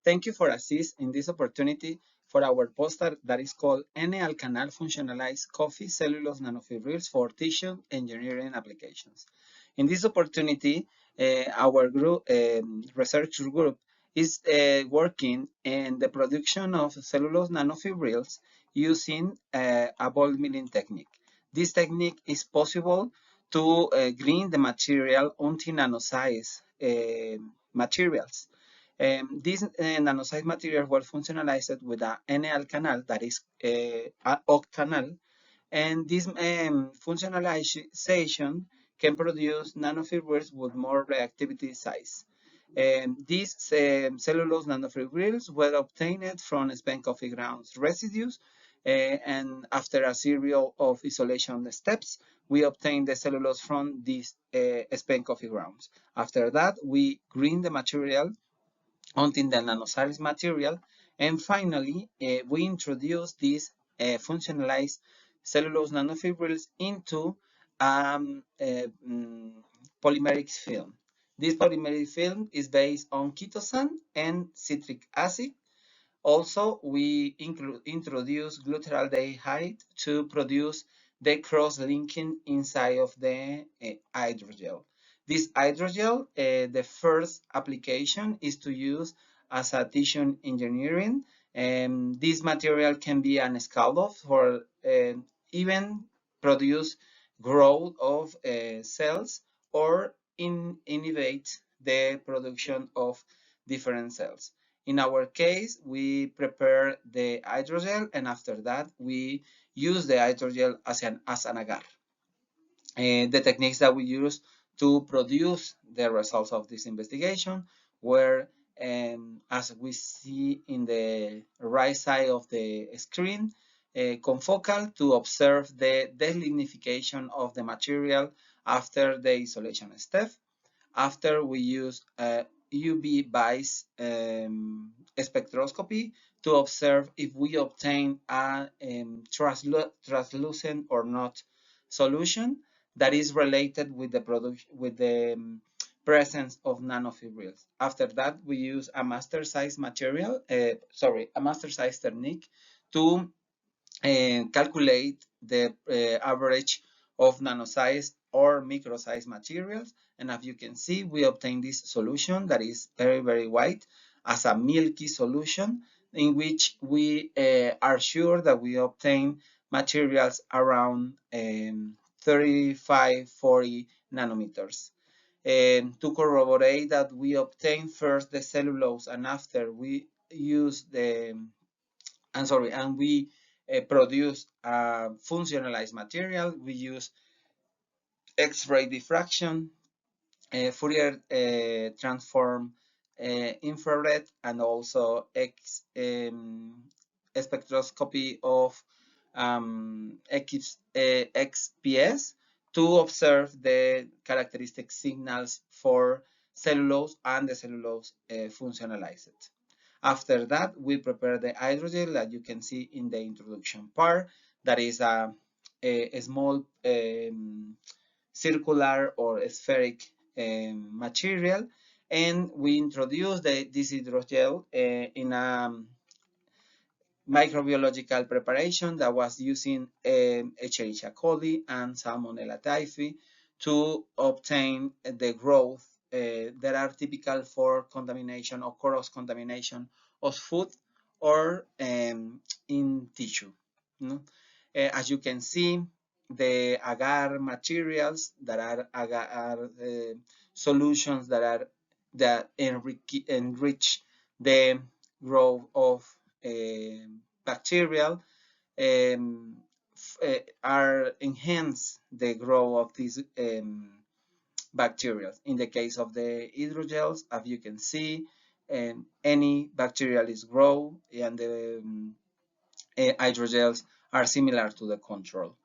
Thank you for assist in this opportunity for our poster that is called n-ALKANAL Functionalized Coffee Cellulose Nanofibrils for Tissue Engineering Applications. In this opportunity, our group, research group is working in the production of cellulose nanofibrils using a ball milling technique. This technique is possible to green the material onto nano-size materials. These nano-size materials were functionalized with a n-ALKANAL that is octanal, and this functionalization can produce nanofibrils with more reactivity size. These cellulose nanofibrils were obtained from spent coffee grounds residues, and after a series of isolation steps, we obtained the cellulose from these spent coffee grounds. After that, we green the material onto the nano-size material, and finally, we introduce this functionalized cellulose nanofibrils into polymeric film. This polymeric film is based on chitosan and citric acid. Also, we introduce glutaraldehyde to produce the cross-linking inside of the hydrogel. This hydrogel, the first application is to use as a tissue engineering. This material can be an scaffold for even produce growth of cells or inhibit the production of different cells. In our case, we prepare the hydrogel, and after that, we use the hydrogel as an agar. The techniques that we use to produce the results of this investigation were, as we see in the right side of the screen, confocal to observe the delignification of the material after the isolation step. After we use UV-based spectroscopy to observe if we obtain a translucent or not solution that is related with the presence of nanofibrils. After that, we use a master size material, a master size technique to calculate the average of nano-size or micro-size materials. And as you can see, we obtain this solution that is very, very white as a milky solution in which we are sure that we obtain materials around 35-40 nanometers. To corroborate that we obtain first the cellulose and after we use and we produce a functionalized material, we use X-ray diffraction, Fourier transform, infrared, and also spectroscopy of XPS to observe the characteristic signals for cellulose and the cellulose functionalized. After that, we prepare the hydrogel that you can see in the introduction part. That is a small circular or spheric material, and we introduce this hydrogel in a microbiological preparation that was using Escherichia coli and Salmonella typhi to obtain the growth that are typical for contamination or cross-contamination of food or in tissue. As you can see, the agar materials that are agar solutions that enrich the growth of bacterial are enhance the growth of these bacteria. In the case of the hydrogels, as you can see, any bacterial is grow, and the hydrogels are similar to the control.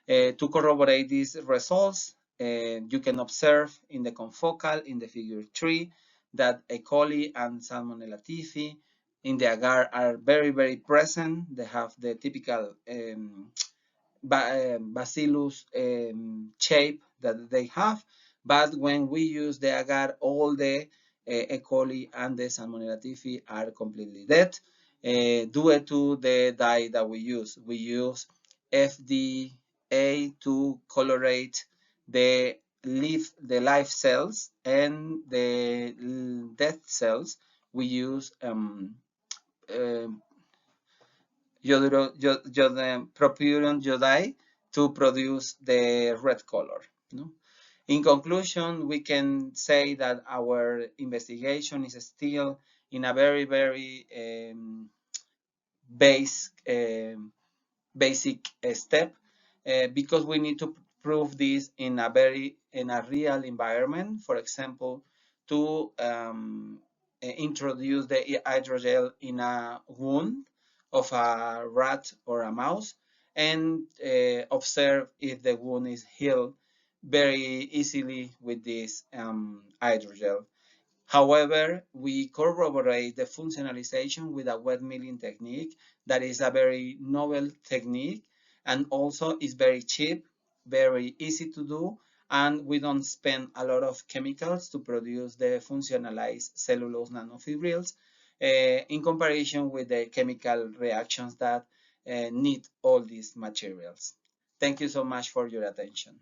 To corroborate these results, you can observe in the confocal in the figure 3 that E. coli and Salmonella typhi in the agar are very, very present. They have the typical bacillus shape that they have, but when we use the agar, all the E. coli and the Salmonella typhi are completely dead due to the dye that we use. We use FDA to colorate the live cells, and the dead cells we use propyron iodide to produce the red color. No? In conclusion, we can say that our investigation is still in a very base, basic step because we need to prove this in a real environment. For example, to introduce the hydrogel in a wound of a rat or a mouse, and observe if the wound is healed very easily with this hydrogel. However, we corroborate the functionalization with a wet milling technique that is a very novel technique, and also is very cheap, very easy to do, and we don't spend a lot of chemicals to produce the functionalized cellulose nanofibrils in comparison with the chemical reactions that need all these materials. Thank you so much for your attention.